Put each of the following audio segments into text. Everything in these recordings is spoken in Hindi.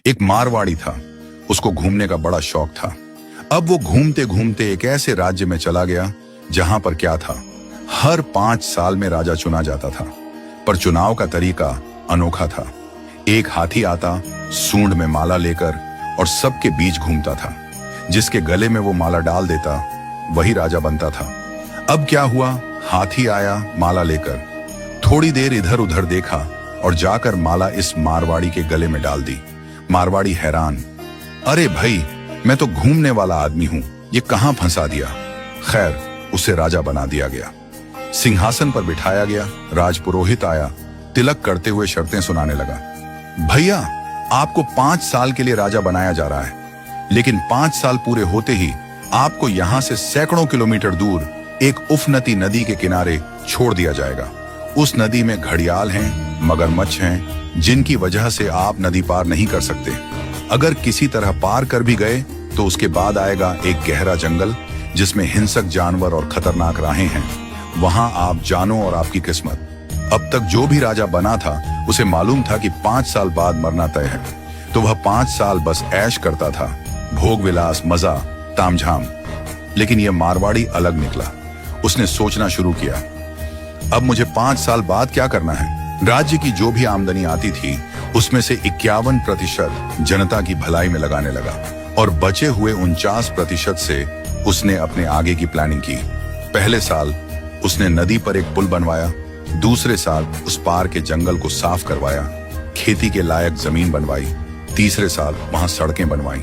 एक मारवाड़ी था, उसको घूमने का बड़ा शौक था। अब वो घूमते घूमते एक ऐसे राज्य में चला गया जहां पर क्या था, हर 5 साल में राजा चुना जाता था, पर चुनाव का तरीका अनोखा था। एक हाथी आता, सूंड में माला लेकर, और सबके बीच घूमता था। जिसके गले में वो माला डाल देता वही राजा बनता था। अब क्या हुआ, हाथी आया माला लेकर, थोड़ी देर इधर उधर देखा और जाकर माला इस मारवाड़ी के गले में डाल दी। मारवाड़ी हैरान, अरे भाई, मैं तो घूमने वाला आदमी हूं, ये कहां फंसा दिया। खैर, उसे राजा बना दिया गया, सिंहासन पर बिठाया गया। राजपुरोहित आया, तिलक करते हुए शर्तें सुनाने लगा। भैया, आपको 5 साल के लिए राजा बनाया जा रहा है, लेकिन 5 साल पूरे होते ही आपको यहां से सैकड़ों किलोमीटर दूर एक उफनती नदी के किनारे छोड़ दिया जाएगा। उस नदी में घड़ियाल हैं, मगरमच्छ हैं, जिनकी वजह से आप नदी पार नहीं कर सकते। अगर किसी तरह पार कर भी गए तो उसके बाद आएगा एक गहरा जंगल जिसमें हिंसक जानवर और खतरनाक राहें हैं। वहां आप जानो और आपकी किस्मत। अब तक जो भी राजा बना था उसे मालूम था कि 5 साल बाद मरना तय है, तो वह 5 साल बस ऐश करता था, भोग विलास, मजा, तामझाम। लेकिन यह मारवाड़ी अलग निकला। उसने सोचना शुरू किया, अब मुझे 5 साल बाद क्या करना है। राज्य की जो भी आमदनी आती थी उसमें से 51% जनता की भलाई में लगाने लगा, और बचे हुए 49% से उसने अपने आगे की प्लानिंग की। पहले साल उसने नदी पर एक पुल बनवाया, दूसरे साल उस पार के जंगल को साफ करवाया, खेती के लायक जमीन बनवाई, तीसरे साल वहां सड़कें बनवाई,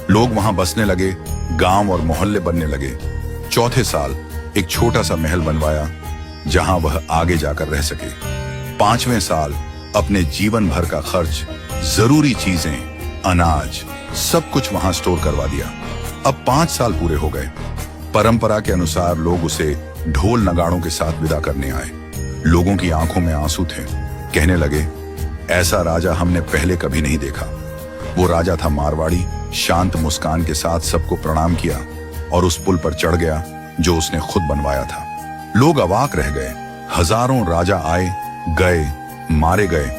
लोग वहां बसने लगे, गांव और मोहल्ले बनने लगे। चौथे साल एक छोटा सा महल बनवाया जहां वह आगे जाकर रह सके। 5वें साल अपने जीवन भर का खर्च, जरूरी चीजें, अनाज, सब कुछ वहां स्टोर करवा दिया। अब 5 साल पूरे हो गए। परंपरा के अनुसार लोग उसे ढोल नगाड़ों के साथ विदा करने आए। लोगों की आंखों में आंसू थे। कहने लगे, ऐसा राजा हमने पहले कभी नहीं देखा। वो राजा था मारवाड़ी, शांत मुस्कान के साथ सबको प्रणाम किया और उस पुल पर चढ़ गया जो उसने खुद बनवाया था। लोग अवाक रह गए। हजारों राजा आए गए, मारे गए,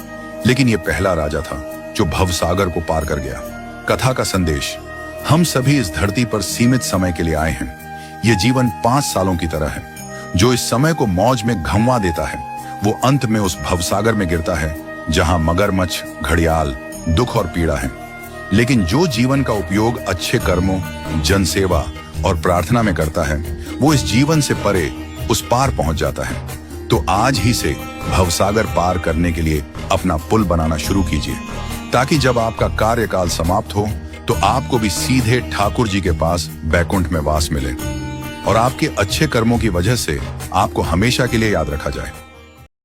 लेकिन ये पहला राजा था जो भवसागर को पार कर गया। कथा का संदेश, हम सभी इस धरती पर सीमित समय के लिए आए हैं। ये जीवन 5 सालों की तरह है। जो इस समय को मौज में घंवा देता है वो अंत में उस भवसागर में गिरता है जहां मगरमच्छ, घड़ियाल, दुख और पीड़ा है। लेकिन जो जीवन का उपयोग अच्छे कर्मों, जनसेवा और प्रार्थना में करता है वो इस जीवन से परे उस पार पहुंच जाता है। तो आज ही से भवसागर पार करने के लिए अपना पुल बनाना शुरू कीजिए, ताकि जब आपका कार्यकाल समाप्त हो तो आपको भी सीधे ठाकुर जी के पास बैकुंठ में वास मिले और आपके अच्छे कर्मों की वजह से आपको हमेशा के लिए याद रखा जाए।